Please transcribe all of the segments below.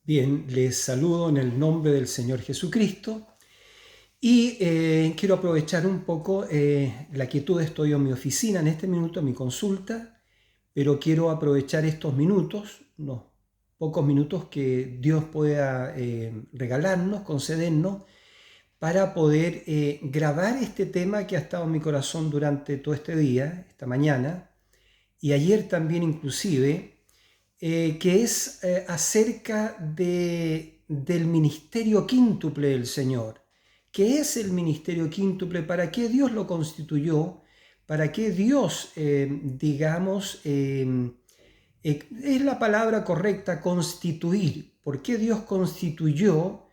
Bien, les saludo en el nombre del Señor Jesucristo y quiero aprovechar un poco la quietud. Estoy en mi oficina en este minuto, en mi consulta, pero quiero aprovechar estos minutos, unos pocos minutos que Dios pueda regalarnos, concedernos, para poder grabar este tema que ha estado en mi corazón durante todo este día, esta mañana, y ayer también inclusive, que es acerca del ministerio quíntuple del Señor. ¿Qué es el ministerio quíntuple? ¿Para qué Dios lo constituyó? ¿Para qué Dios, es la palabra correcta, constituir? ¿Por qué Dios constituyó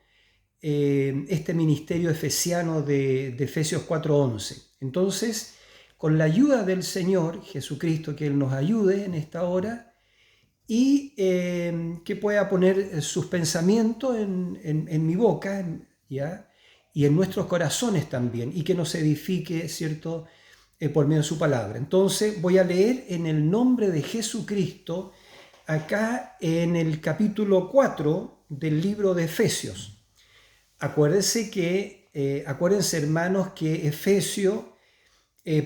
este ministerio efesiano de Efesios 4:11? Entonces, con la ayuda del Señor Jesucristo, que Él nos ayude en esta hora, y que pueda poner sus pensamientos en mi boca, ¿ya? Y en nuestros corazones también, y que nos edifique, ¿cierto? Por medio de su palabra. Entonces voy a leer en el nombre de Jesucristo, acá en el capítulo 4 del libro de Efesios. Acuérdense hermanos que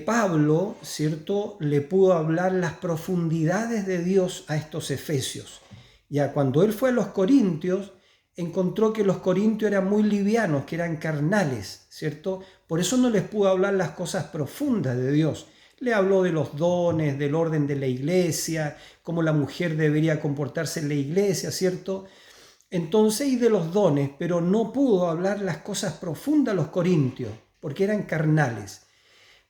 Pablo, ¿cierto?, le pudo hablar las profundidades de Dios a estos efesios. Ya cuando él fue a los corintios, encontró que los corintios eran muy livianos, que eran carnales, ¿cierto? Por eso no les pudo hablar las cosas profundas de Dios. Le habló de los dones, del orden de la iglesia, cómo la mujer debería comportarse en la iglesia, ¿cierto? Entonces, y de los dones, pero no pudo hablar las cosas profundas a los corintios, porque eran carnales.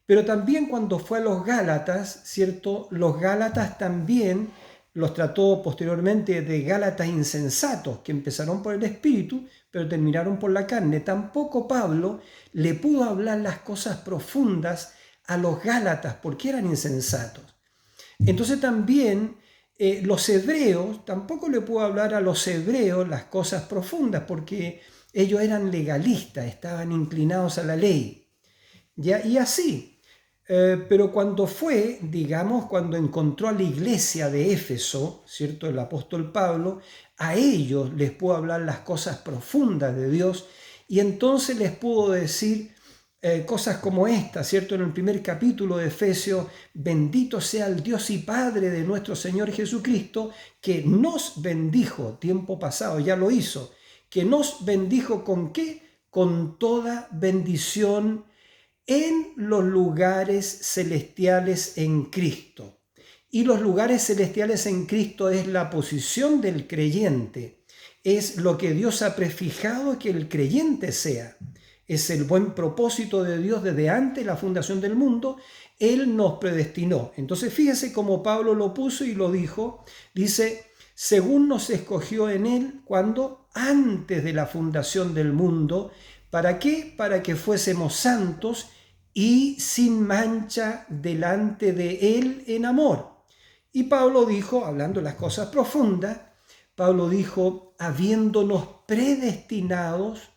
Pero también cuando fue a los Gálatas, ¿cierto? Los Gálatas también los trató posteriormente de Gálatas insensatos, que empezaron por el espíritu, pero terminaron por la carne. Tampoco Pablo le pudo hablar las cosas profundas a los Gálatas, porque eran insensatos. Entonces también los hebreos, tampoco le pudo hablar a los hebreos las cosas profundas, porque ellos eran legalistas, estaban inclinados a la ley. ¿Ya? Y así. Pero cuando cuando encontró a la iglesia de Éfeso, ¿cierto? El apóstol Pablo, a ellos les pudo hablar las cosas profundas de Dios, y entonces les pudo decir cosas como esta, ¿cierto? En el primer capítulo de Efesios: bendito sea el Dios y Padre de nuestro Señor Jesucristo, que nos bendijo, tiempo pasado, ya lo hizo, que nos bendijo ¿con qué? Con toda bendición en los lugares celestiales en Cristo. Y los lugares celestiales en Cristo es la posición del creyente, es lo que Dios ha prefijado que el creyente sea. Es el buen propósito de Dios desde antes de la fundación del mundo. Él nos predestinó. Entonces fíjese cómo Pablo lo puso y lo dijo. Dice: según nos escogió en Él, cuando antes de la fundación del mundo. ¿Para qué? Para que fuésemos santos y sin mancha delante de Él en amor. Y Pablo dijo, hablando de las cosas profundas, Pablo dijo: habiéndonos predestinados,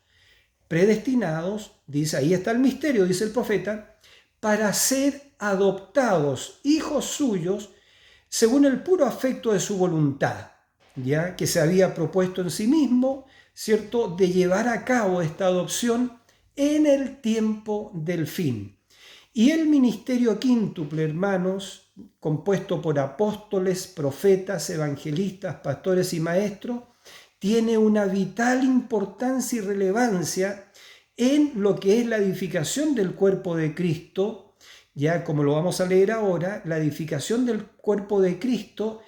dice, ahí está el misterio, dice el profeta, para ser adoptados hijos suyos según el puro afecto de su voluntad, ya que se había propuesto en sí mismo, ¿cierto?, de llevar a cabo esta adopción en el tiempo del fin. Y el ministerio quíntuple, hermanos, compuesto por apóstoles, profetas, evangelistas, pastores y maestros, tiene una vital importancia y relevancia en lo que es la edificación del cuerpo de Cristo, ya como lo vamos a leer ahora, la edificación del cuerpo de Cristo,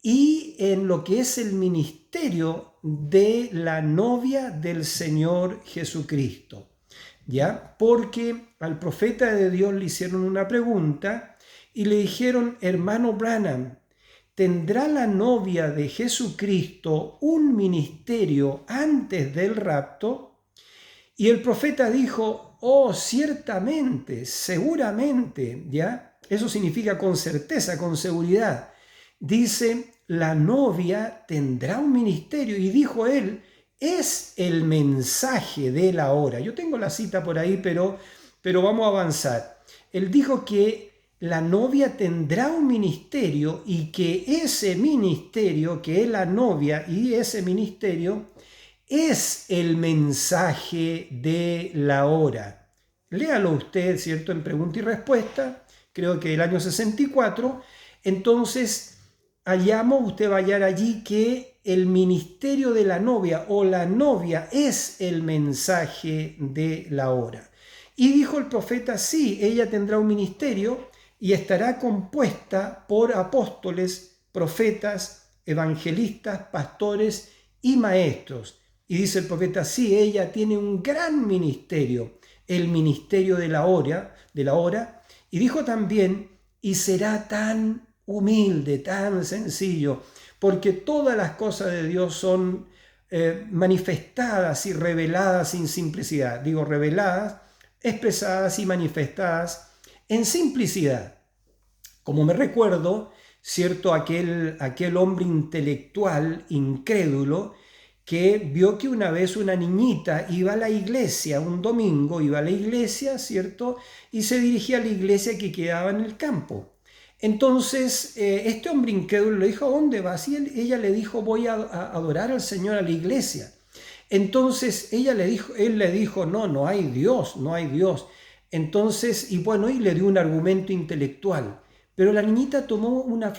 y en lo que es el ministerio de la novia del Señor Jesucristo. ¿Ya? Porque al profeta de Dios le hicieron una pregunta y le dijeron: hermano Branham, ¿tendrá la novia de Jesucristo un ministerio antes del rapto? Y el profeta dijo: oh, ciertamente, seguramente, ¿ya? Eso significa con certeza, con seguridad. Dice: la novia tendrá un ministerio. Y dijo él: es el mensaje de la hora. Yo tengo la cita por ahí, pero vamos a avanzar. Él dijo que la novia tendrá un ministerio y que ese ministerio, que es la novia y ese ministerio, es el mensaje de la hora. Léalo usted, ¿cierto? En pregunta y respuesta, creo que el año 64. Entonces, hallamos, usted va a hallar allí que el ministerio de la novia o la novia es el mensaje de la hora. Y dijo el profeta, sí, ella tendrá un ministerio y estará compuesta por apóstoles, profetas, evangelistas, pastores y maestros. Y dice el profeta, sí, ella tiene un gran ministerio, el ministerio de la hora, y dijo también, y será tan humilde, tan sencillo, porque todas las cosas de Dios son manifestadas y reveladas sin simplicidad. Digo, reveladas, expresadas y manifestadas en simplicidad. Como me recuerdo, ¿cierto? Aquel hombre intelectual, incrédulo, que vio que una vez una niñita iba a la iglesia, un domingo iba a la iglesia, ¿cierto? Y se dirigía a la iglesia que quedaba en el campo. Entonces, este hombre incrédulo le dijo, ¿a dónde vas? Y ella le dijo, voy a adorar al Señor a la iglesia. Entonces, él le dijo, no hay Dios, no hay Dios. Entonces, y le dio un argumento intelectual. Pero la niñita tomó una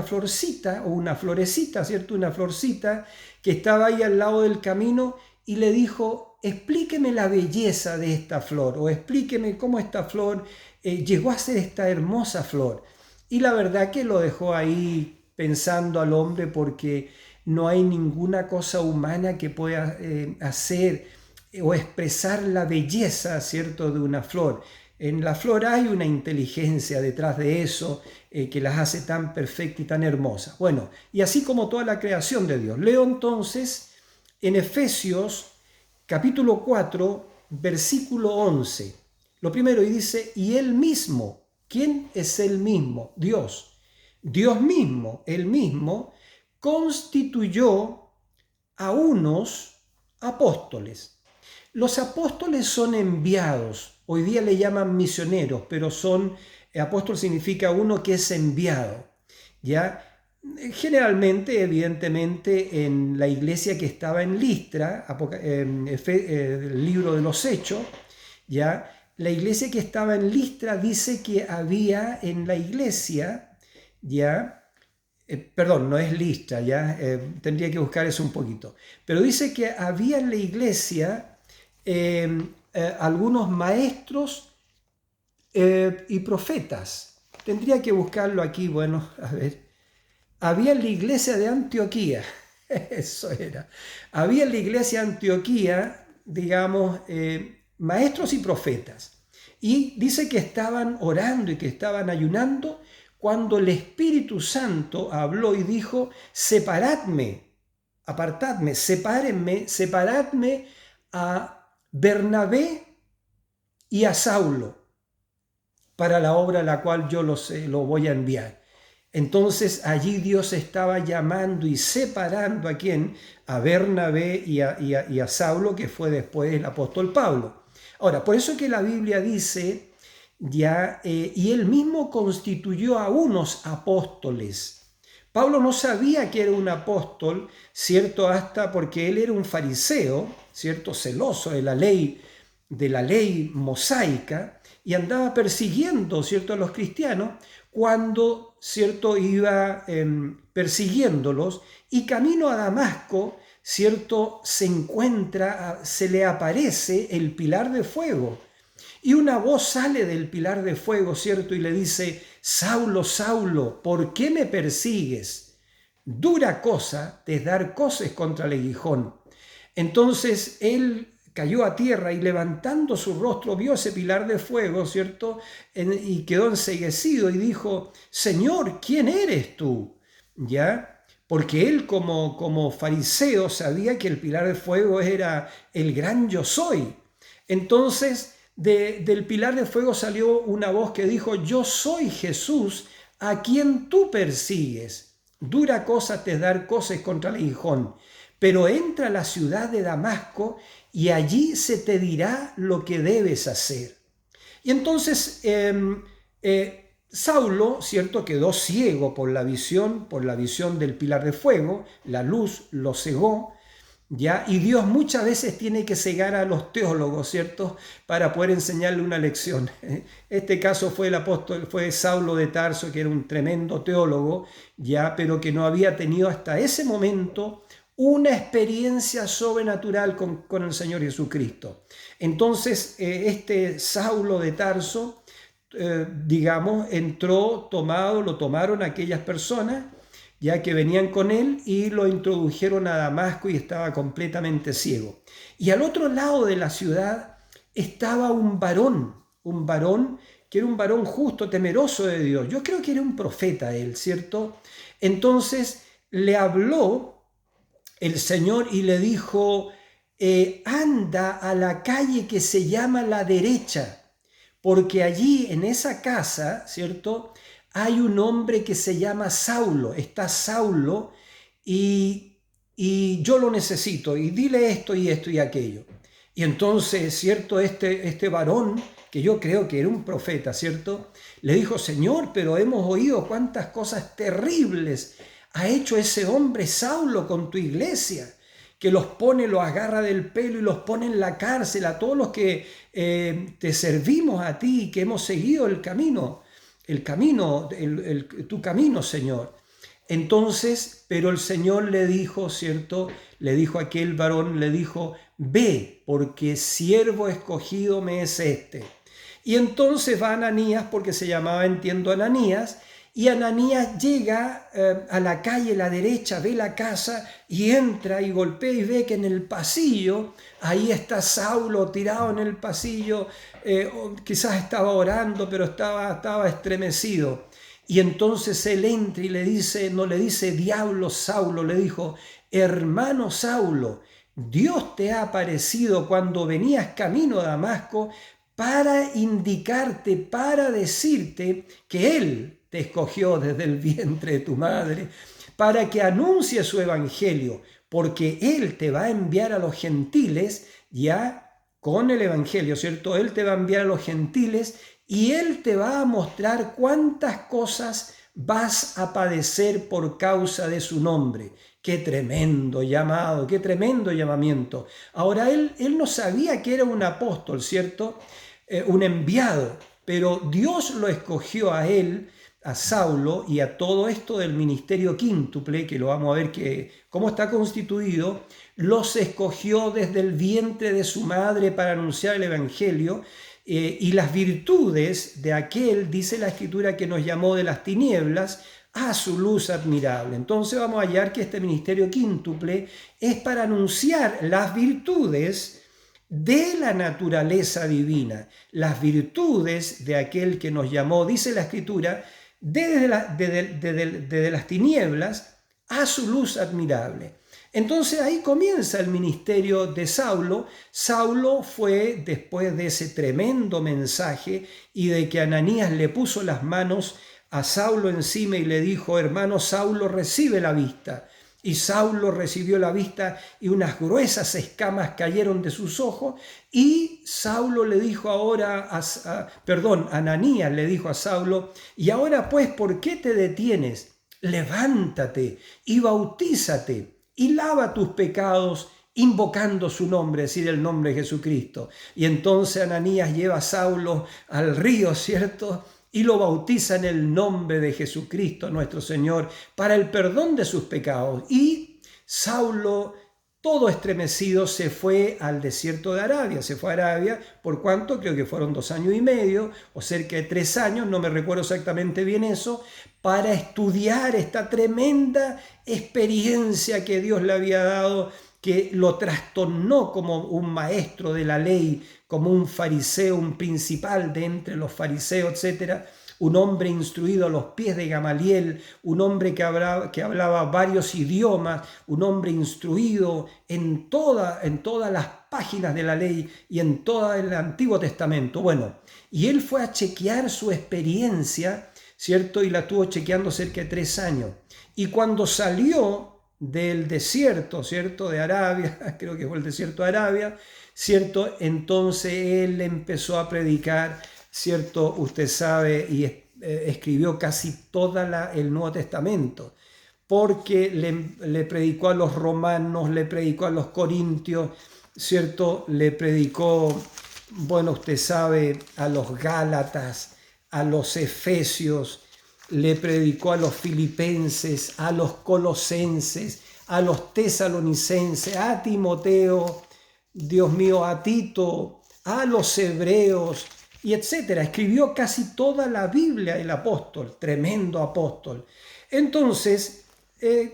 florcita o una florecita, ¿cierto? Una florcita que estaba ahí al lado del camino y le dijo, explíqueme la belleza de esta flor o explíqueme cómo esta flor llegó a ser esta hermosa flor. Y la verdad que lo dejó ahí pensando al hombre porque no hay ninguna cosa humana que pueda hacer o expresar la belleza, ¿cierto?, de una flor. En la flor hay una inteligencia detrás de eso que las hace tan perfectas y tan hermosas. Bueno, y así como toda la creación de Dios. Leo entonces en Efesios capítulo 4, versículo 11. Lo primero, y dice, y Él mismo. ¿Quién es Él mismo? Dios. Dios mismo, Él mismo, constituyó a unos apóstoles. Los apóstoles son enviados. Hoy día le llaman misioneros, pero apóstol significa uno que es enviado. ¿Ya? Generalmente, evidentemente, en la iglesia que estaba en Listra, el libro de los Hechos, ¿ya? La iglesia que estaba en Listra dice que había en la iglesia, ¿ya? Perdón, no es Listra, ¿ya? Tendría que buscar eso un poquito. Pero dice que había en la iglesia algunos maestros y profetas. Tendría que buscarlo aquí, bueno, a ver. Había en la iglesia de Antioquía, eso era. Había en la iglesia de Antioquía, digamos, maestros y profetas. Y dice que estaban orando y que estaban ayunando cuando el Espíritu Santo habló y dijo, separadme, apartadme, separadme a Bernabé y a Saulo para la obra a la cual yo lo voy a enviar. Entonces allí Dios estaba llamando y separando ¿a quién? A Bernabé y a Saulo, que fue después el apóstol Pablo. Ahora, por eso que la Biblia dice, y él mismo constituyó a unos apóstoles. Pablo no sabía que era un apóstol, ¿cierto? Hasta porque él era un fariseo, ¿cierto? Celoso de la ley mosaica, y andaba persiguiendo, ¿cierto?, a los cristianos cuando, ¿cierto?, iba persiguiéndolos y camino a Damasco, ¿cierto?, se le aparece el pilar de fuego y una voz sale del pilar de fuego, ¿cierto?, y le dice, Saulo, Saulo, ¿por qué me persigues? Dura cosa te es dar coces contra el aguijón. Entonces él cayó a tierra y levantando su rostro vio ese pilar de fuego, ¿cierto? Y quedó enceguecido y dijo, Señor, ¿quién eres tú? ¿Ya? Porque él como fariseo sabía que el pilar de fuego era el gran yo soy. Entonces del pilar de fuego salió una voz que dijo, yo soy Jesús a quien tú persigues. Dura cosa te es dar coces contra el aguijón. Pero entra a la ciudad de Damasco y allí se te dirá lo que debes hacer. Y entonces Saulo, ¿cierto?, quedó ciego por la visión del pilar de fuego, la luz lo cegó, ¿ya? Y Dios muchas veces tiene que cegar a los teólogos, ¿cierto?, para poder enseñarle una lección. Este caso fue el apóstol, fue Saulo de Tarso, que era un tremendo teólogo, ¿ya?, pero que no había tenido hasta ese momento una experiencia sobrenatural con el Señor Jesucristo. Entonces, este Saulo de Tarso, digamos, entró tomado, lo tomaron aquellas personas ya que venían con él y lo introdujeron a Damasco y estaba completamente ciego. Y al otro lado de la ciudad estaba un varón que era un varón justo, temeroso de Dios. Yo creo que era un profeta él, ¿cierto? Entonces le habló el Señor y le dijo, anda a la calle que se llama La Derecha, porque allí en esa casa, ¿cierto?, hay un hombre que se llama Saulo, está Saulo y yo lo necesito y dile esto y aquello. Y entonces, ¿cierto?, este varón, que yo creo que era un profeta, ¿cierto?, le dijo, Señor, pero hemos oído cuántas cosas terribles ha hecho ese hombre Saulo con tu iglesia, que los agarra del pelo y los pone en la cárcel a todos los que te servimos a ti, que hemos seguido tu camino, Señor. Entonces, pero el Señor le dijo, ¿cierto? Le dijo a aquel varón, le dijo, ve, porque siervo escogido me es este. Y entonces va Ananías, porque se llamaba, entiendo, Ananías, y Ananías llega a la calle, la derecha, ve la casa y entra y golpea y ve que en el pasillo, ahí está Saulo tirado en el pasillo, quizás estaba orando, pero estaba estremecido. Y entonces él entra y le dice, no le dice diablo Saulo, le dijo, hermano Saulo, Dios te ha aparecido cuando venías camino a Damasco para indicarte, para decirte que Él te escogió desde el vientre de tu madre, para que anuncie su evangelio, porque Él te va a enviar a los gentiles, ya con el evangelio, ¿cierto? Él te va a enviar a los gentiles y Él te va a mostrar cuántas cosas vas a padecer por causa de su nombre. Qué tremendo llamado, qué tremendo llamamiento. Ahora, él no sabía que era un apóstol, ¿cierto? Un enviado, pero Dios lo escogió a él, a Saulo, y a todo esto del ministerio quíntuple, que lo vamos a ver cómo está constituido, los escogió desde el vientre de su madre para anunciar el evangelio, y las virtudes de aquel, dice la Escritura, que nos llamó de las tinieblas a su luz admirable. Entonces vamos a hallar que este ministerio quíntuple es para anunciar las virtudes de la naturaleza divina, las virtudes de aquel que nos llamó, dice la Escritura, desde las tinieblas a su luz admirable. Entonces ahí comienza el ministerio de Saulo. Saulo fue, después de ese tremendo mensaje y de que Ananías le puso las manos a Saulo encima y le dijo, hermano Saulo, recibe la vista. Y Saulo recibió la vista y unas gruesas escamas cayeron de sus ojos. Y Saulo le dijo Ananías le dijo a Saulo, y ahora pues, ¿por qué te detienes? Levántate y bautízate y lava tus pecados invocando su nombre, es decir, el nombre de Jesucristo. Y entonces Ananías lleva a Saulo al río, ¿cierto?, y lo bautiza en el nombre de Jesucristo nuestro Señor para el perdón de sus pecados. Y Saulo, todo estremecido, se fue al desierto de Arabia. Se fue a Arabia, ¿por cuánto? Creo que fueron 2 años y medio o cerca de 3 años, no me recuerdo exactamente bien eso, para estudiar esta tremenda experiencia que Dios le había dado, que lo trastornó como un maestro de la ley, como un fariseo, un principal de entre los fariseos, etc. Un hombre instruido a los pies de Gamaliel, un hombre que hablaba varios idiomas, un hombre instruido en todas las páginas de la ley y en todo el Antiguo Testamento. Bueno, y él fue a chequear su experiencia, ¿cierto? Y la estuvo chequeando cerca de 3 años. Y cuando salió del desierto, ¿cierto?, de Arabia, creo que fue el desierto de Arabia, ¿cierto?, entonces él empezó a predicar, ¿cierto?, usted sabe, y escribió casi todo el Nuevo Testamento, porque le predicó a los romanos, le predicó a los corintios, ¿cierto? Le predicó, bueno, usted sabe, a los gálatas, a los efesios, le predicó a los filipenses, a los colosenses, a los tesalonicenses, a Timoteo, Dios mío, a Tito, a los hebreos, y etcétera. Escribió casi toda la Biblia el apóstol, tremendo apóstol. Entonces,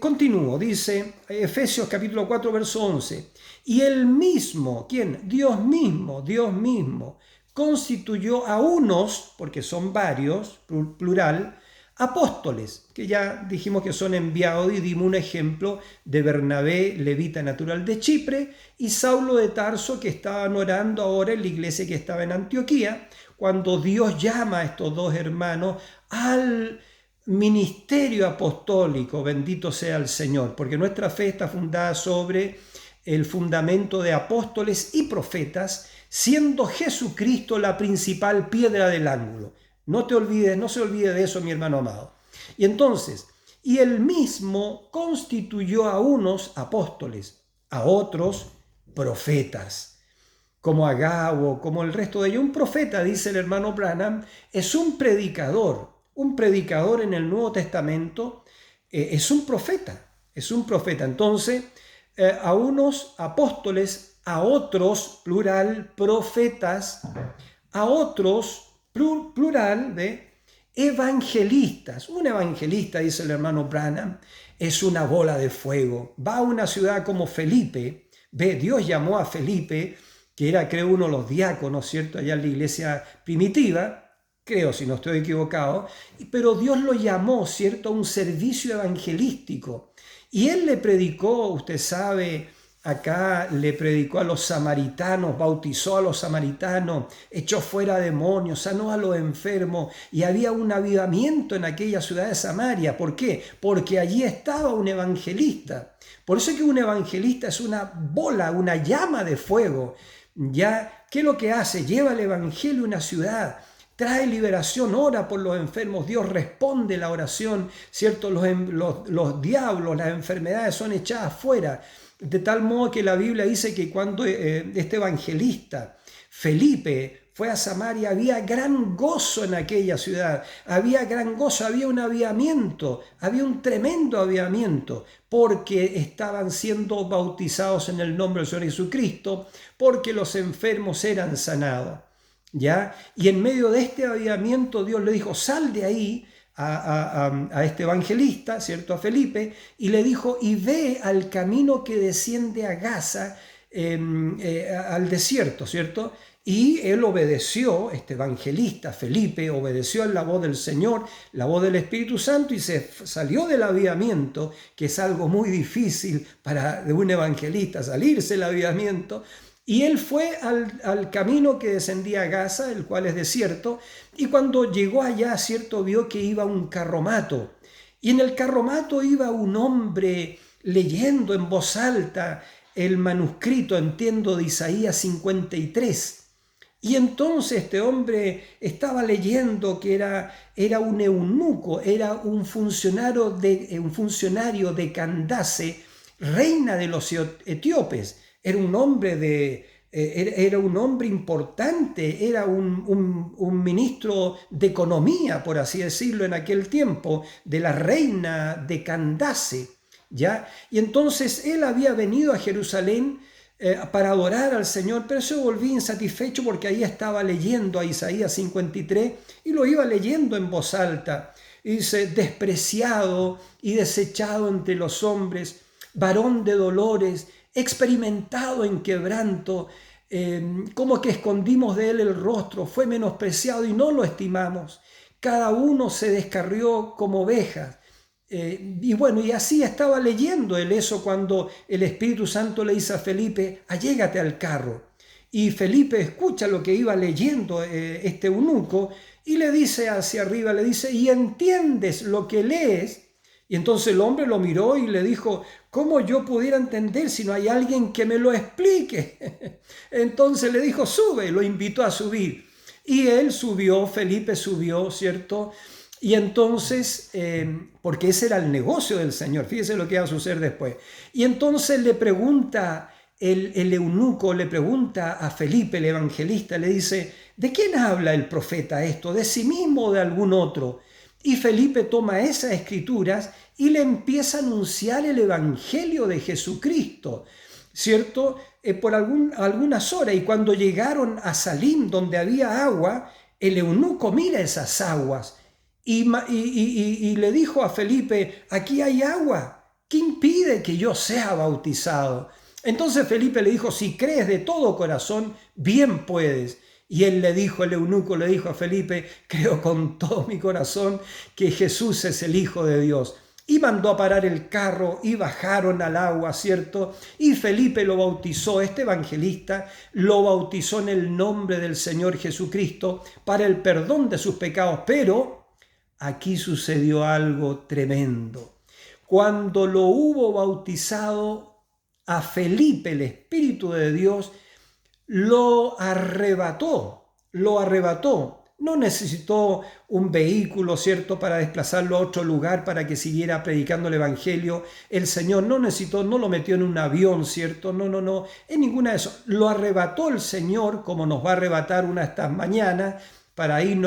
continúo, dice Efesios capítulo 4, verso 11. Y él mismo, ¿quién? Dios mismo, constituyó a unos, porque son varios, plural, apóstoles, que ya dijimos que son enviados, y dimos un ejemplo de Bernabé, levita natural de Chipre, y Saulo de Tarso, que estaban orando ahora en la iglesia que estaba en Antioquía, cuando Dios llama a estos dos hermanos al ministerio apostólico. Bendito sea el Señor, porque nuestra fe está fundada sobre el fundamento de apóstoles y profetas, siendo Jesucristo la principal piedra del ángulo. No se olvide de eso, mi hermano amado. Y entonces, y él mismo constituyó a unos apóstoles, a otros profetas, como Agabo, como el resto de ellos. Un profeta, dice el hermano Branham, es un predicador. Un predicador en el Nuevo Testamento es un profeta. Entonces, a unos apóstoles, a otros, plural, profetas, a otros, plural, de evangelistas. Un evangelista, dice el hermano Branham, es una bola de fuego. Va a una ciudad como Felipe. Dios llamó a Felipe, que era, creo, uno de los diáconos, ¿cierto?, allá en la iglesia primitiva. Creo, si no estoy equivocado, pero Dios lo llamó, ¿cierto?, a un servicio evangelístico. Y él le predicó, usted sabe, acá le predicó a los samaritanos, bautizó a los samaritanos, echó fuera demonios, sanó a los enfermos, y había un avivamiento en aquella ciudad de Samaria. ¿Por qué? Porque allí estaba un evangelista. Por eso es que un evangelista es una bola, una llama de fuego. ¿Ya? ¿Qué es lo que hace? Lleva el evangelio a una ciudad, trae liberación, ora por los enfermos, Dios responde la oración, ¿cierto? Los diablos, las enfermedades son echadas fuera, de tal modo que la Biblia dice que cuando este evangelista, Felipe, fue a Samaria, había gran gozo en aquella ciudad, había gran gozo, había un avivamiento, había un tremendo avivamiento, porque estaban siendo bautizados en el nombre del Señor Jesucristo, porque los enfermos eran sanados. ¿Ya? Y en medio de este avivamiento Dios le dijo, sal de ahí a este evangelista, ¿cierto?, a Felipe, y le dijo, y ve al camino que desciende a Gaza, al desierto, ¿cierto? Y él obedeció, este evangelista Felipe obedeció a la voz del Señor, la voz del Espíritu Santo, y se salió del avivamiento, que es algo muy difícil para un evangelista, salirse del avivamiento. Y él fue al camino que descendía a Gaza, el cual es desierto, y cuando llegó allá, ¿cierto?, vio que iba un carromato. Y en el carromato iba un hombre leyendo en voz alta el manuscrito, entiendo, de Isaías 53. Y entonces este hombre estaba leyendo que era un eunuco, era un funcionario de Candace, reina de los etíopes. Era un hombre importante, era un ministro de economía, por así decirlo, en aquel tiempo, de la reina de Candace, ¿ya? Y entonces él había venido a Jerusalén para adorar al Señor, pero se volvía insatisfecho porque ahí estaba leyendo a Isaías 53 y lo iba leyendo en voz alta. Y dice, despreciado y desechado entre los hombres, varón de dolores, experimentado en quebranto, como que escondimos de él el rostro, fue menospreciado y no lo estimamos. Cada uno se descarrió como ovejas. Y bueno, y así estaba leyendo él eso cuando el Espíritu Santo le dice a Felipe, allégate al carro. Y Felipe escucha lo que iba leyendo este eunuco y le dice hacia arriba, le dice, ¿y entiendes lo que lees? Y entonces el hombre lo miró y le dijo, ¿cómo yo pudiera entender si no hay alguien que me lo explique? Entonces le dijo, sube, lo invitó a subir. Y él subió, Felipe subió, ¿cierto? Y entonces, porque ese era el negocio del Señor, fíjese lo que va a suceder después. Y entonces le pregunta, el eunuco le pregunta a Felipe, el evangelista, le dice, ¿de quién habla el profeta esto? ¿De sí mismo o de algún otro? Y Felipe toma esas escrituras y le empieza a anunciar el evangelio de Jesucristo, ¿cierto? Por algunas horas. Y cuando llegaron a Salim, donde había agua, el eunuco mira esas aguas y le dijo a Felipe, aquí hay agua, ¿qué impide que yo sea bautizado? Entonces Felipe le dijo, si crees de todo corazón, bien puedes. Y él le dijo, el eunuco le dijo a Felipe, creo con todo mi corazón que Jesús es el Hijo de Dios. Y mandó a parar el carro y bajaron al agua, ¿cierto? Y Felipe lo bautizó, este evangelista lo bautizó en el nombre del Señor Jesucristo para el perdón de sus pecados. Pero aquí sucedió algo tremendo. Cuando lo hubo bautizado, a Felipe el Espíritu de Dios lo arrebató. No necesitó un vehículo, ¿cierto?, para desplazarlo a otro lugar para que siguiera predicando el Evangelio. El Señor no lo metió en un avión, ¿cierto? No, en ninguna de eso. Lo arrebató el Señor, como nos va a arrebatar una de estas mañanas, para ir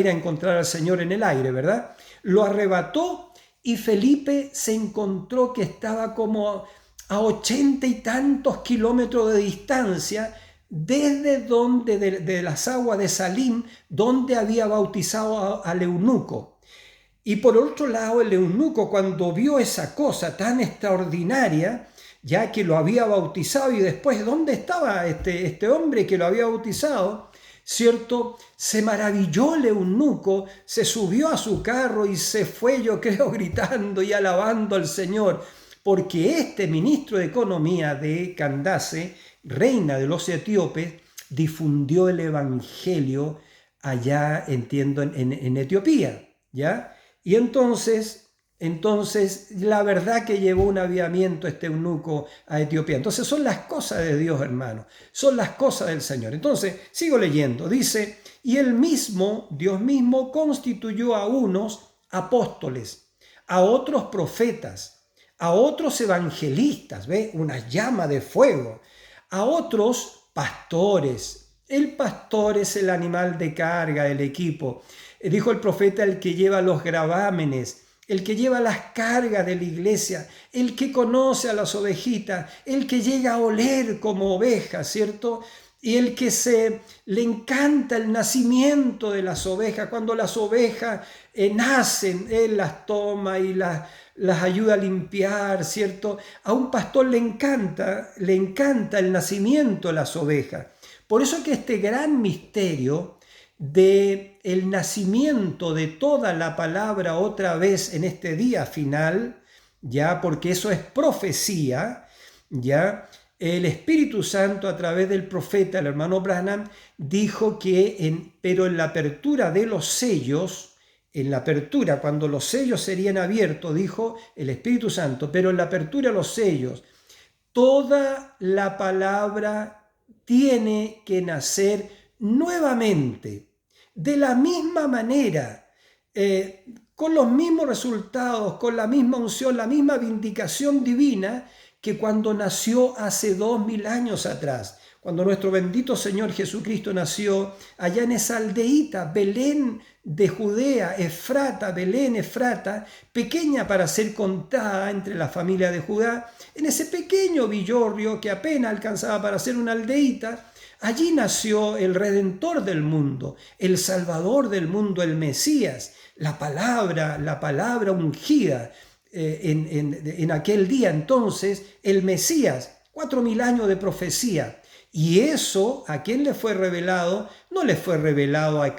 a encontrar al Señor en el aire, ¿verdad? Lo arrebató y Felipe se encontró que estaba como a 80 y tantos kilómetros de distancia desde donde de las aguas de Salim, donde había bautizado al eunuco. Y por otro lado, el eunuco, cuando vio esa cosa tan extraordinaria, ya que lo había bautizado, y después, ¿dónde estaba este hombre que lo había bautizado? ¿Cierto? Se maravilló el eunuco, se subió a su carro y se fue, yo creo, gritando y alabando al Señor, porque este ministro de Economía de Candace, reina de los etíopes, difundió el evangelio allá, entiendo, en Etiopía, ¿ya? Y entonces la verdad que llevó un avivamiento este eunuco a Etiopía. Entonces son las cosas de Dios, hermano, son las cosas del Señor. Entonces, sigo leyendo, dice, y él mismo, Dios mismo, constituyó a unos apóstoles, a otros profetas, a otros evangelistas, ¿ve? Una llama de fuego, a otros pastores. El pastor es el animal de carga del equipo. Dijo el profeta, el que lleva los gravámenes, el que lleva las cargas de la iglesia, el que conoce a las ovejitas, el que llega a oler como oveja, ¿cierto? Y el que le encanta el nacimiento de las ovejas. Cuando las ovejas nacen, él las toma y las ayuda a limpiar, ¿cierto? A un pastor le encanta el nacimiento de las ovejas. Por eso que este gran misterio de el nacimiento de toda la palabra otra vez en este día final, ya, porque eso es profecía, ya, el Espíritu Santo a través del profeta, el hermano Branham, dijo que pero en la apertura de los sellos, en la apertura, cuando los sellos serían abiertos, dijo el Espíritu Santo, pero en la apertura de los sellos, toda la palabra tiene que nacer nuevamente, de la misma manera, con los mismos resultados, con la misma unción, la misma vindicación divina que cuando nació hace 2000 años atrás, cuando nuestro bendito Señor Jesucristo nació allá en esa aldeíta, Belén de Judea, Belén, Efrata, pequeña para ser contada entre la familia de Judá, en ese pequeño villorrio que apenas alcanzaba para ser una aldeíta. Allí nació el Redentor del mundo, el Salvador del mundo, el Mesías, la palabra ungida. En aquel día entonces, el Mesías, 4000 años de profecía. Y eso, ¿a quién le fue revelado? No le fue revelado a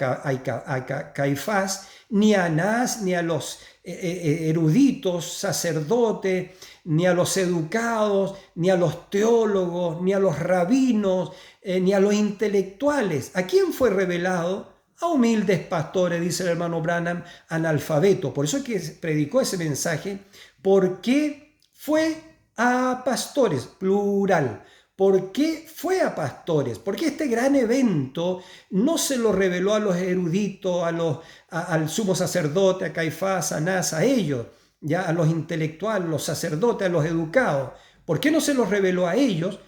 Caifás, ni a Anás, ni a los eruditos, sacerdotes, ni a los educados, ni a los teólogos, ni a los rabinos, ni a los intelectuales. ¿A quién fue revelado? A humildes pastores, dice el hermano Branham, analfabeto. Por eso es que predicó ese mensaje, porque fue a pastores, plural, ¿por qué fue a pastores? ¿Por qué este gran evento no se lo reveló a los eruditos, al sumo sacerdote, a Caifás, a Anás, a ellos, ya a los intelectuales, los sacerdotes, a los educados? ¿Por qué no se los reveló a ellos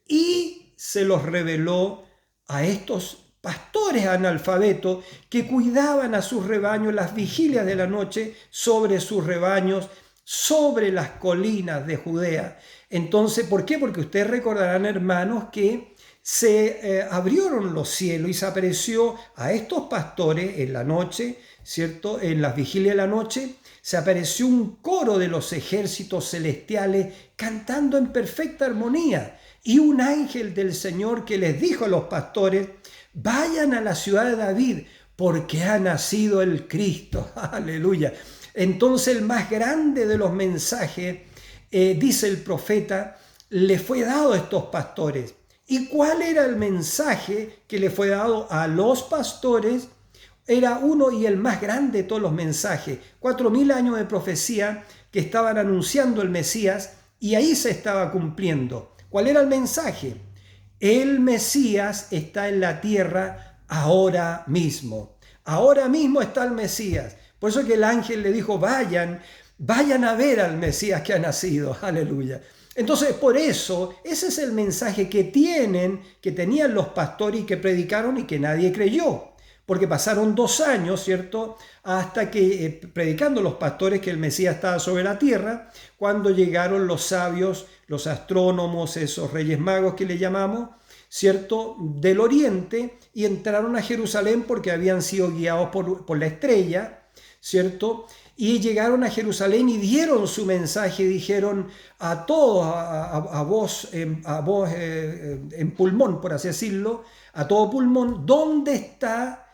y se los reveló a estos pastores analfabetos que cuidaban a sus rebaños las vigilias de la noche sobre sus rebaños, sobre las colinas de Judea? Entonces, ¿por qué? Porque ustedes recordarán, hermanos, que se abrieron los cielos y se apareció a estos pastores en la noche, ¿cierto? En las vigilias de la noche, se apareció un coro de los ejércitos celestiales cantando en perfecta armonía. Y un ángel del Señor que les dijo a los pastores: vayan a la ciudad de David, porque ha nacido el Cristo. Aleluya. Entonces el más grande de los mensajes, dice el profeta, le fue dado a estos pastores. ¿Y cuál era el mensaje que le fue dado a los pastores? Era uno y el más grande de todos los mensajes. 4000 años de profecía que estaban anunciando el Mesías, y ahí se estaba cumpliendo. ¿Cuál era el mensaje? El Mesías está en la tierra ahora mismo. Ahora mismo está el Mesías. Por eso que el ángel le dijo: vayan a ver al Mesías que ha nacido. Aleluya. Entonces, por eso, ese es el mensaje que tenían los pastores y que predicaron y que nadie creyó. Porque pasaron 2 años, ¿cierto? Hasta que, predicando los pastores que el Mesías estaba sobre la tierra, cuando llegaron los sabios, los astrónomos, esos reyes magos que le llamamos, ¿cierto? Del oriente, y entraron a Jerusalén porque habían sido guiados por la estrella, ¿cierto? Y llegaron a Jerusalén y dieron su mensaje, dijeron a todos, a voz en pulmón, por así decirlo, a todo pulmón: ¿dónde está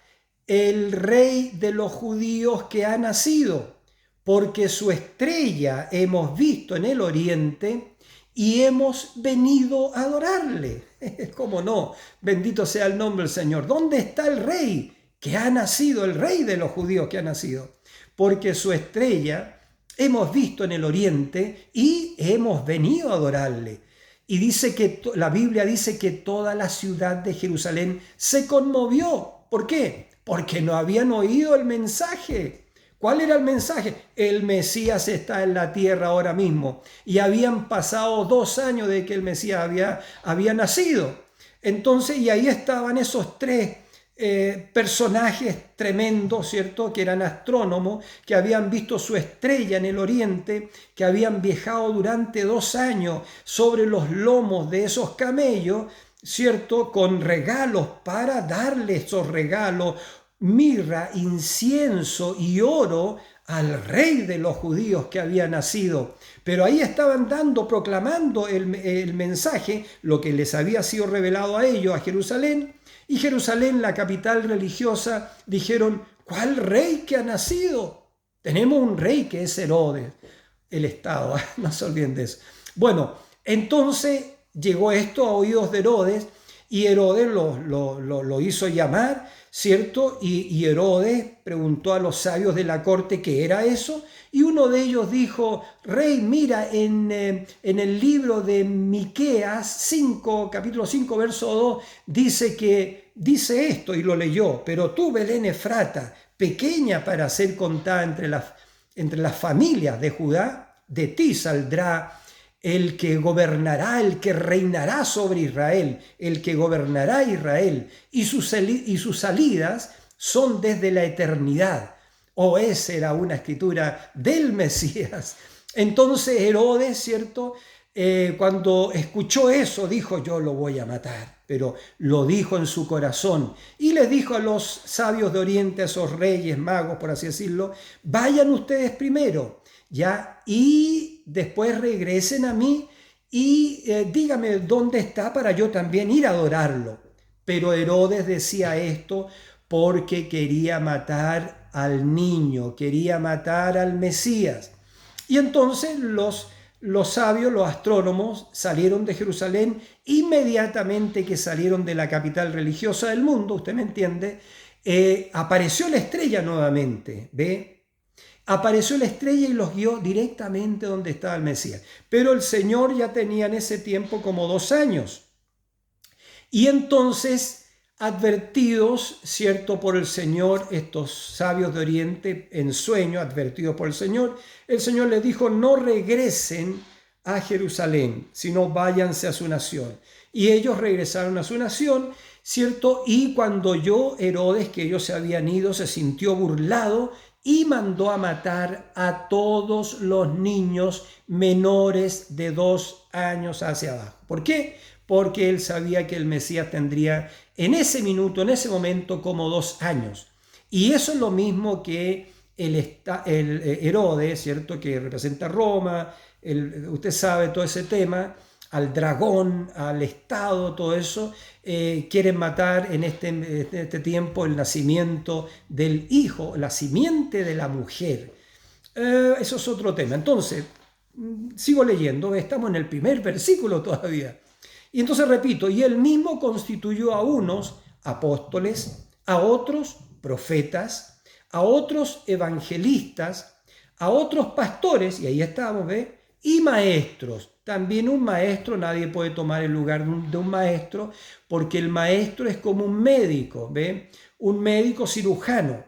el rey de los judíos que ha nacido? Porque su estrella hemos visto en el oriente y hemos venido a adorarle. ¿Cómo no? Bendito sea el nombre del Señor. ¿Dónde está el rey que ha nacido, el rey de los judíos que ha nacido? Porque su estrella hemos visto en el oriente y hemos venido a adorarle. Y dice que la Biblia dice que toda la ciudad de Jerusalén se conmovió. ¿Por qué? Porque no habían oído el mensaje. ¿Cuál era el mensaje? El Mesías está en la tierra ahora mismo. Y habían pasado 2 años de que el Mesías había nacido. Entonces, y ahí estaban esos 3 personajes tremendos, ¿cierto? Que eran astrónomos, que habían visto su estrella en el oriente, que habían viajado durante 2 años sobre los lomos de esos camellos, ¿cierto? Con regalos para darle esos regalos, mirra, incienso y oro al rey de los judíos que había nacido. Pero ahí estaban proclamando el mensaje, lo que les había sido revelado a ellos, a Jerusalén. Y Jerusalén, la capital religiosa, dijeron: ¿cuál rey que ha nacido? Tenemos un rey que es Herodes, el Estado, no se olviden de eso. Bueno, entonces llegó esto a oídos de Herodes, y Herodes lo hizo llamar, ¿cierto? Y Herodes preguntó a los sabios de la corte qué era eso, y uno de ellos dijo: rey, mira, en el libro de Miqueas 5, capítulo 5, verso 2, dice esto, y lo leyó: pero tú, Belén Efrata, pequeña para ser contada entre las familias de Judá, de ti saldrá el que gobernará, el que reinará sobre Israel, el que gobernará Israel, y sus salidas son desde la eternidad. Esa era una escritura del Mesías. Entonces Herodes, ¿cierto? Cuando escuchó eso, dijo: yo lo voy a matar. Pero lo dijo en su corazón, y les dijo a los sabios de Oriente, a esos reyes magos, por así decirlo: vayan ustedes primero, ¿ya? Y después regresen a mí y dígame dónde está para yo también ir a adorarlo. Pero Herodes decía esto porque quería matar al niño, quería matar al Mesías. Y entonces los sabios, los astrónomos, salieron de Jerusalén. Inmediatamente que salieron de la capital religiosa del mundo, usted me entiende, apareció la estrella nuevamente, ¿ve? Apareció la estrella y los guió directamente donde estaba el Mesías. Pero el Señor ya tenía en ese tiempo como 2 años. Y entonces, advertidos, ¿cierto?, por el Señor, estos sabios de Oriente en sueño, advertidos por el Señor les dijo: no regresen a Jerusalén, sino váyanse a su nación. Y ellos regresaron a su nación, ¿cierto? Y cuando oyó Herodes que ellos se habían ido, se sintió burlado y mandó a matar a todos los niños menores de 2 años hacia abajo. ¿Por qué? Porque él sabía que el Mesías tendría en ese minuto, en ese momento, como 2 años. Y eso es lo mismo que el Herodes, ¿cierto?, que representa Roma, usted sabe todo ese tema, al dragón, al Estado, todo eso, quieren matar en este tiempo el nacimiento del hijo, la simiente de la mujer. Eso es otro tema. Entonces, sigo leyendo, estamos en el primer versículo todavía. Y entonces repito: y él mismo constituyó a unos apóstoles, a otros profetas, a otros evangelistas, a otros pastores, y ahí estamos, ¿ve?, y maestros. También un maestro, nadie puede tomar el lugar de un maestro, porque el maestro es como un médico, ¿ve?, un médico cirujano,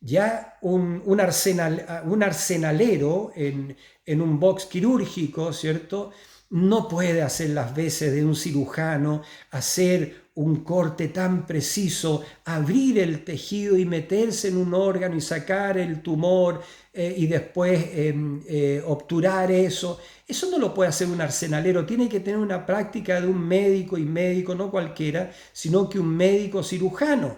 ya un arsenalero en un box quirúrgico, ¿cierto?, no puede hacer las veces de un cirujano, hacer un corte tan preciso, abrir el tejido y meterse en un órgano y sacar el tumor y después obturar eso. Eso no lo puede hacer un arsenalero, tiene que tener una práctica de un médico, y médico no cualquiera, sino que un médico cirujano.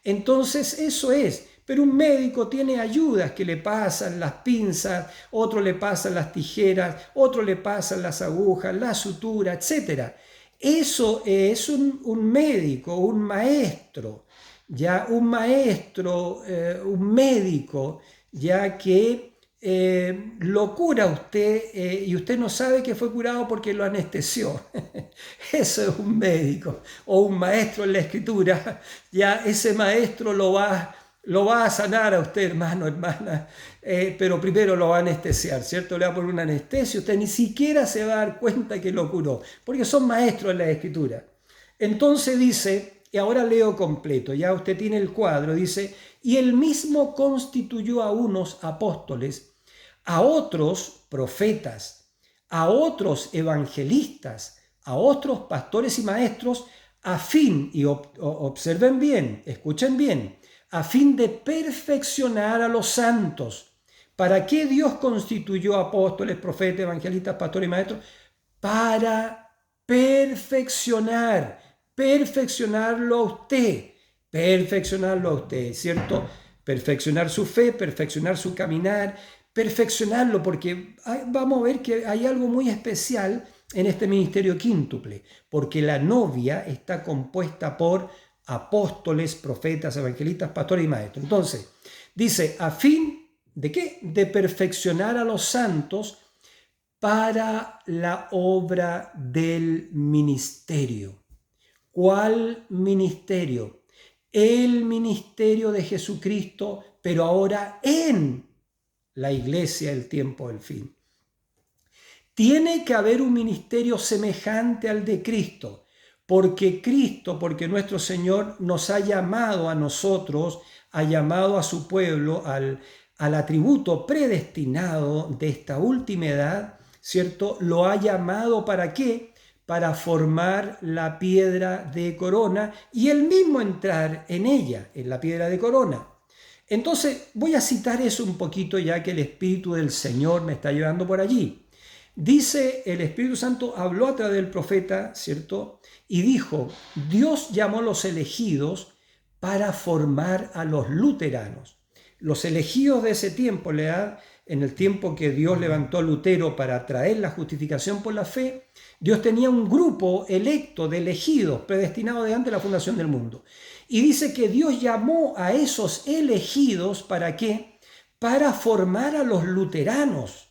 Entonces eso es. Pero un médico tiene ayudas que le pasan las pinzas, otro le pasan las tijeras, otro le pasan las agujas, la sutura, etc. Eso es un médico, un maestro, ya un maestro, un médico, ya que lo cura usted y usted no sabe que fue curado porque lo anestesió. Eso es un médico o un maestro en la escritura. Ya ese maestro lo va a sanar a usted, hermano, hermana, pero primero lo va a anestesiar, ¿cierto? Le va a poner una anestesia, usted ni siquiera se va a dar cuenta que lo curó, porque son maestros en la escritura. Entonces dice, y ahora leo completo, ya usted tiene el cuadro, dice: y él mismo constituyó a unos apóstoles, a otros profetas, a otros evangelistas, a otros pastores y maestros, a fin, y observen bien, escuchen bien, a fin de perfeccionar a los santos. ¿Para qué Dios constituyó apóstoles, profetas, evangelistas, pastores y maestros? Para perfeccionarlo a usted, ¿cierto? Perfeccionar su fe, perfeccionar su caminar, perfeccionarlo, porque vamos a ver que hay algo muy especial en este ministerio quíntuple, porque la novia está compuesta por apóstoles, profetas, evangelistas, pastores y maestros. Entonces, dice: ¿a fin de qué? De perfeccionar a los santos para la obra del ministerio. ¿Cuál ministerio? El ministerio de Jesucristo, pero ahora en la iglesia del tiempo del fin. Tiene que haber un ministerio semejante al de Cristo, porque nuestro Señor nos ha llamado a nosotros, ha llamado a su pueblo al atributo predestinado de esta última edad, ¿cierto? Lo ha llamado ¿para qué? Para formar la piedra de corona y él mismo entrar en ella, en la piedra de corona. Entonces voy a citar eso un poquito, ya que el Espíritu del Señor me está llevando por allí. Dice, el Espíritu Santo habló a través del profeta, ¿cierto? Y dijo: Dios llamó a los elegidos para formar a los luteranos. Los elegidos de ese tiempo, en el tiempo que Dios levantó a Lutero para traer la justificación por la fe, Dios tenía un grupo electo de elegidos, predestinados de antes de la fundación del mundo. Y dice que Dios llamó a esos elegidos, ¿para qué? Para formar a los luteranos,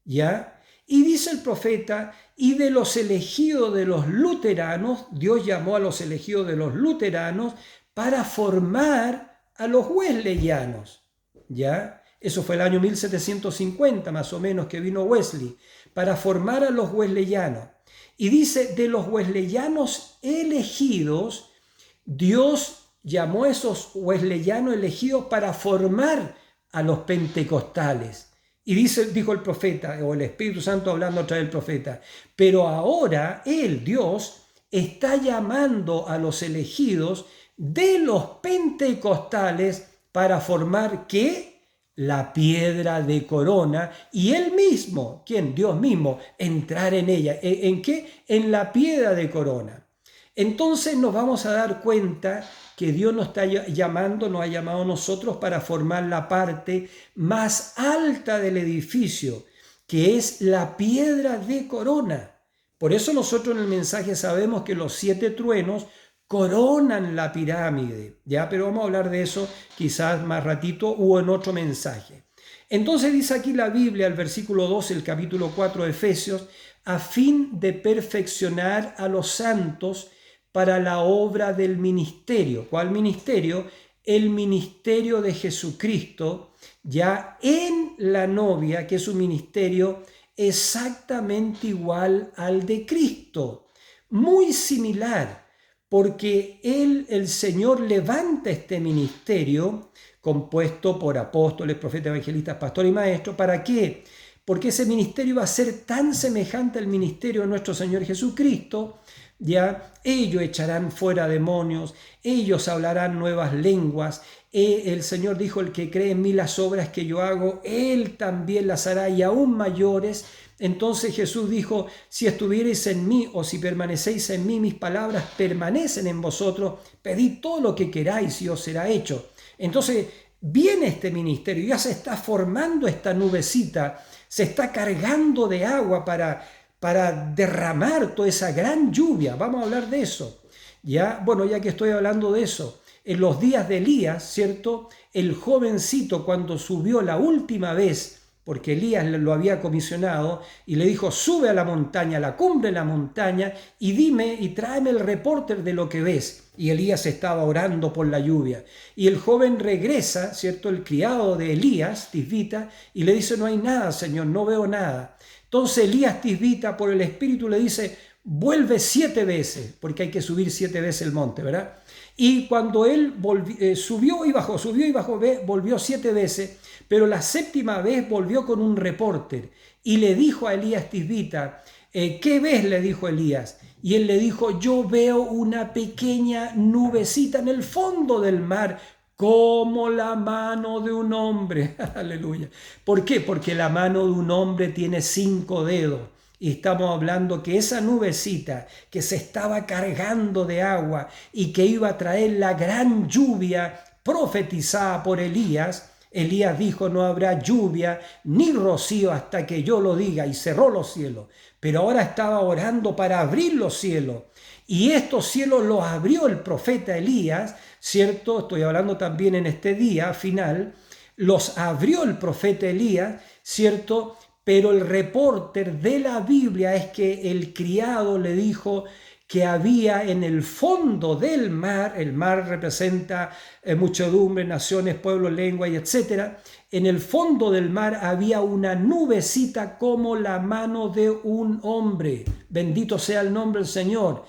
¿ya? Y dice el profeta: y de los elegidos de los luteranos, Dios llamó a los elegidos de los luteranos para formar a los wesleyanos, ¿ya? Eso fue el año 1750 más o menos que vino Wesley, para formar a los wesleyanos. Y dice, de los wesleyanos elegidos, Dios llamó a esos wesleyanos elegidos para formar a los pentecostales. Y dijo el profeta, o el Espíritu Santo hablando a través del profeta, pero ahora Él, Dios, está llamando a los elegidos de los pentecostales para formar, ¿qué? La piedra de corona, y Él mismo, ¿quién? Dios mismo, entrar en ella. ¿En qué? En la piedra de corona. Entonces nos vamos a dar cuenta que Dios nos está llamando, nos ha llamado a nosotros para formar la parte más alta del edificio, que es la piedra de corona. Por eso nosotros en el mensaje sabemos que los 7 truenos coronan la pirámide, ¿ya? Pero vamos a hablar de eso quizás más ratito o en otro mensaje. Entonces dice aquí la Biblia, el versículo 12, el capítulo 4 de Efesios, a fin de perfeccionar a los santos para la obra del ministerio. ¿Cuál ministerio? El ministerio de Jesucristo, ya en la novia, que es un ministerio exactamente igual al de Cristo, muy similar, porque el Señor levanta este ministerio compuesto por apóstoles, profetas, evangelistas, pastores y maestros. ¿Para qué? Porque ese ministerio va a ser tan semejante al ministerio de nuestro Señor Jesucristo. Ya ellos echarán fuera demonios, ellos hablarán nuevas lenguas. El Señor dijo, el que cree en mí las obras que yo hago, Él también las hará y aún mayores. Entonces Jesús dijo, si estuvierais en mí o si permanecéis en mí, mis palabras permanecen en vosotros, pedid todo lo que queráis y os será hecho. Entonces viene este ministerio, ya se está formando esta nubecita, se está cargando de agua para derramar toda esa gran lluvia. Vamos a hablar de eso. Ya, bueno, ya que estoy hablando de eso, en los días de Elías, ¿cierto? El jovencito cuando subió la última vez, porque Elías lo había comisionado y le dijo, sube a la montaña, a la cumbre de la montaña y dime y tráeme el reporte de lo que ves. Y Elías estaba orando por la lluvia. Y el joven regresa, ¿cierto? El criado de Elías, Tisbita, y le dice, no hay nada, Señor, no veo nada. Entonces Elías Tisbita por el Espíritu le dice, vuelve 7 veces, porque hay que subir 7 veces el monte, ¿verdad? Y cuando él subió y bajó, volvió 7 veces, pero la 7ª vez volvió con un repórter y le dijo a Elías Tisbita, ¿qué ves? Le dijo Elías. Y él le dijo, yo veo una pequeña nubecita en el fondo del mar, como la mano de un hombre. Aleluya. ¿Por qué? Porque la mano de un hombre tiene 5 dedos. Y estamos hablando que esa nubecita que se estaba cargando de agua y que iba a traer la gran lluvia profetizada por Elías, Elías dijo, no habrá lluvia ni rocío hasta que yo lo diga, y cerró los cielos. Pero ahora estaba orando para abrir los cielos. Y estos cielos los abrió el profeta Elías, ¿cierto? Estoy hablando también en este día final. Los abrió el profeta Elías, ¿cierto? Pero el repórter de la Biblia es que el criado le dijo que había en el fondo del mar, el mar representa muchedumbre, naciones, pueblos, lenguas, etc. En el fondo del mar había una nubecita como la mano de un hombre. Bendito sea el nombre del Señor.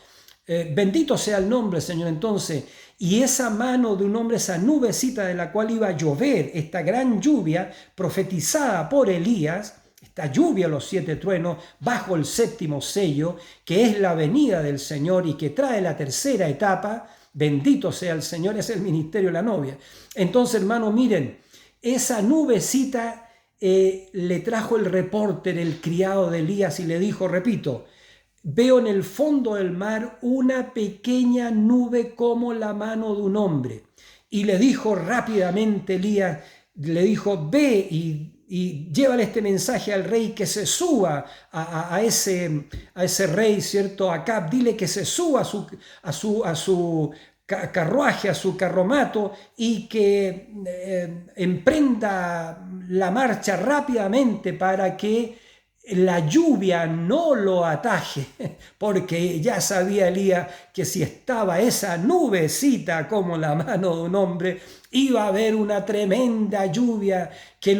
Bendito sea el nombre del Señor. Entonces, y esa mano de un hombre, esa nubecita de la cual iba a llover, esta gran lluvia profetizada por Elías, esta lluvia, los 7 truenos, bajo el 7º sello, que es la venida del Señor y que trae la 3ª etapa, bendito sea el Señor, es el ministerio de la novia. Entonces, hermanos, miren, esa nubecita le trajo el repórter, el criado de Elías, y le dijo, repito, veo en el fondo del mar una pequeña nube como la mano de un hombre. Y le dijo rápidamente Elías, le dijo, ve y llévale este mensaje al rey, que se suba a ese rey, ¿cierto? Acab, dile que se suba a su carruaje, a su carromato, y que emprenda la marcha rápidamente para que la lluvia no lo ataje, porque ya sabía Elías que si estaba esa nubecita como la mano de un hombre, iba a haber una tremenda lluvia que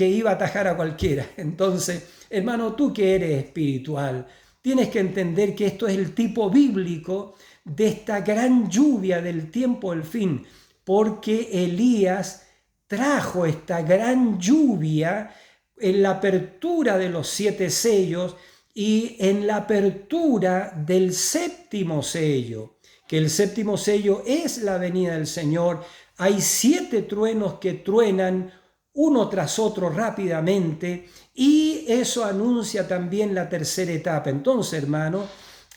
iba a atajar a cualquiera. Entonces, hermano, tú que eres espiritual, tienes que entender que esto es el tipo bíblico de esta gran lluvia del tiempo del fin, porque Elías trajo esta gran lluvia en la apertura de los 7 sellos y en la apertura del 7º sello, que el 7º sello es la venida del Señor. Hay 7 truenos que truenan uno tras otro rápidamente, y eso anuncia también la tercera etapa. Entonces, hermano,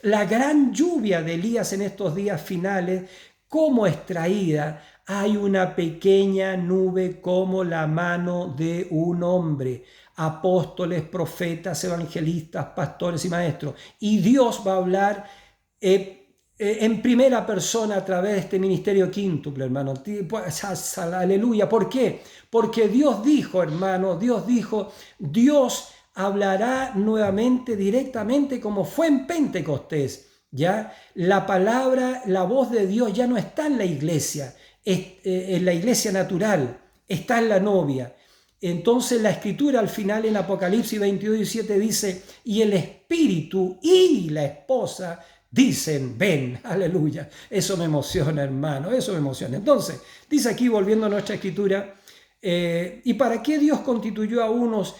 la gran lluvia de Elías en estos días finales, como extraída, hay una pequeña nube como la mano de un hombre. Apóstoles, profetas, evangelistas, pastores y maestros. Y Dios va a hablar en primera persona a través de este ministerio quíntuple, hermano. Aleluya. ¿Por qué? Porque Dios dijo, hermano, Dios hablará nuevamente directamente como fue en Pentecostés. ¿Ya? La palabra, la voz de Dios ya no está en la iglesia, en la iglesia natural, está en la novia. Entonces la escritura al final en Apocalipsis 22:17 dice, y el espíritu y la esposa dicen, ven, aleluya. Eso me emociona, hermano, eso me emociona. Entonces, dice aquí, volviendo a nuestra escritura, ¿y para qué Dios constituyó a unos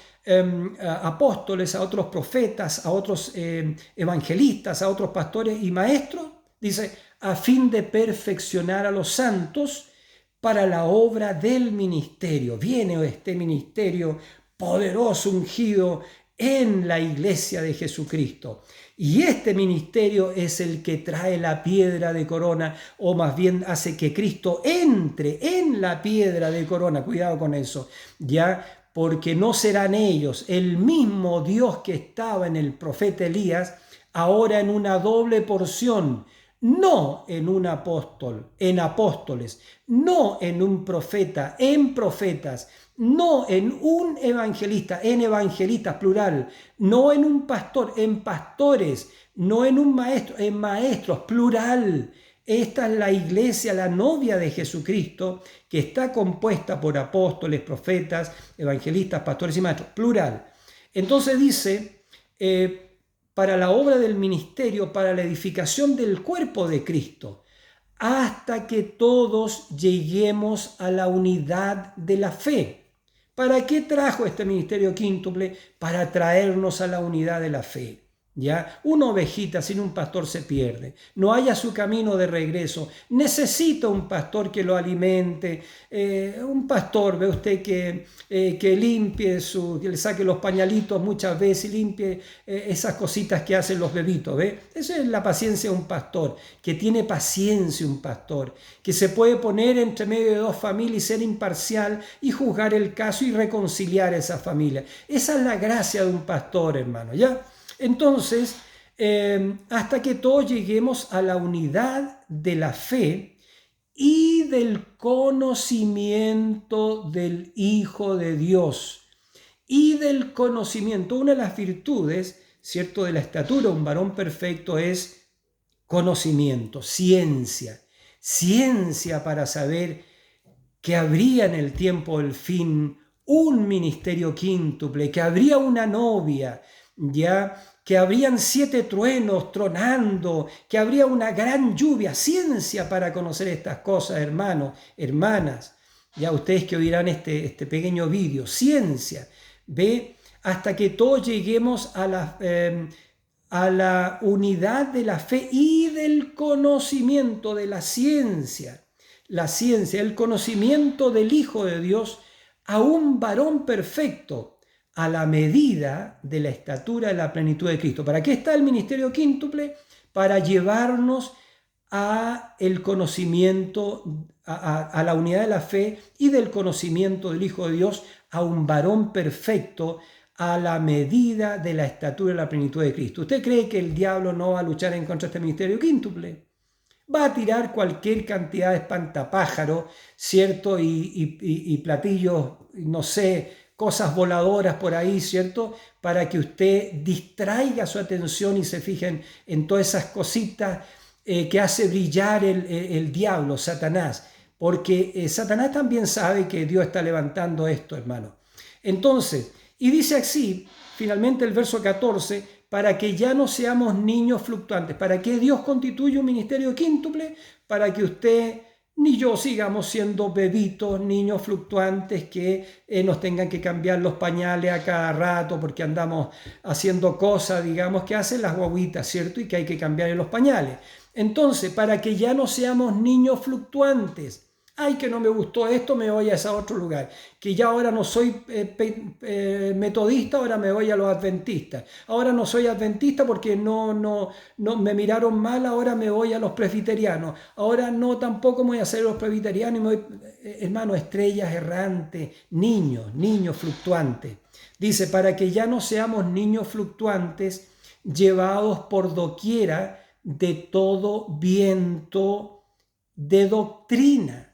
apóstoles, a otros profetas, a otros evangelistas, a otros pastores y maestros? Dice, a fin de perfeccionar a los santos para la obra del ministerio. Viene este ministerio poderoso, ungido en la iglesia de Jesucristo. Y este ministerio es el que trae la piedra de corona, o más bien hace que Cristo entre en la piedra de corona. Cuidado con eso, ¿ya? Porque no serán ellos, el mismo Dios que estaba en el profeta Elías, ahora en una doble porción, no en un apóstol, en apóstoles, no en un profeta, en profetas, no en un evangelista, en evangelistas, plural, no en un pastor, en pastores, no en un maestro, en maestros, plural. Esta es la iglesia, la novia de Jesucristo, que está compuesta por apóstoles, profetas, evangelistas, pastores y maestros, plural. Entonces dice, para la obra del ministerio, para la edificación del cuerpo de Cristo, hasta que todos lleguemos a la unidad de la fe. ¿Para qué trajo este ministerio quíntuple? Para traernos a la unidad de la fe. ¿Ya? Una ovejita sin un pastor se pierde, no haya su camino de regreso, necesita un pastor que lo alimente, un pastor, ve usted que limpie, que le saque los pañalitos muchas veces y limpie esas cositas que hacen los bebitos, ¿ve? Esa es la paciencia de un pastor, que tiene paciencia un pastor, que se puede poner entre medio de 2 familias y ser imparcial y juzgar el caso y reconciliar a esa familia. Esa es la gracia de un pastor, hermano, ¿ya? Entonces, hasta que todos lleguemos a la unidad de la fe y del conocimiento del Hijo de Dios. Y del conocimiento, una de las virtudes, ¿cierto?, de la estatura, un varón perfecto, es conocimiento, ciencia. Ciencia para saber que habría en el tiempo del fin un ministerio quíntuple, que habría una novia, ya, que habrían 7 truenos tronando, que habría una gran lluvia, ciencia para conocer estas cosas, hermanos, hermanas. Ya ustedes que oirán este pequeño vídeo, ciencia, ve, hasta que todos lleguemos a la unidad de la fe y del conocimiento de la ciencia, el conocimiento del Hijo de Dios, a un varón perfecto, a la medida de la estatura de la plenitud de Cristo. ¿Para qué está el ministerio quíntuple? Para llevarnos a el conocimiento, a la unidad de la fe y del conocimiento del Hijo de Dios, a un varón perfecto, a la medida de la estatura de la plenitud de Cristo. ¿Usted cree que el diablo no va a luchar en contra de este ministerio quíntuple? Va a tirar cualquier cantidad de espantapájaros, ¿cierto? Y platillos, no sé, cosas voladoras por ahí, ¿cierto? Para que usted distraiga su atención y se fijen en todas esas cositas que hace brillar el diablo, Satanás. Porque Satanás también sabe que Dios está levantando esto, hermano. Entonces, y dice así, finalmente el verso 14, para que ya no seamos niños fluctuantes. ¿Para qué Dios constituye un ministerio quíntuple? Para que usted ni yo sigamos siendo bebitos, niños fluctuantes que nos tengan que cambiar los pañales a cada rato porque andamos haciendo cosas, digamos, que hacen las guaguitas, ¿cierto? Y que hay que cambiarle los pañales. Entonces, para que ya no seamos niños fluctuantes. Ay, que no me gustó esto, me voy a ese otro lugar. Que ya ahora no soy metodista, ahora me voy a los adventistas. Ahora no soy adventista porque no me miraron mal, ahora me voy a los presbiterianos. Ahora no, tampoco me voy a hacer los presbiterianos. Hermano, estrellas errantes, niños fluctuantes. Dice, para que ya no seamos niños fluctuantes, llevados por doquiera de todo viento de doctrina.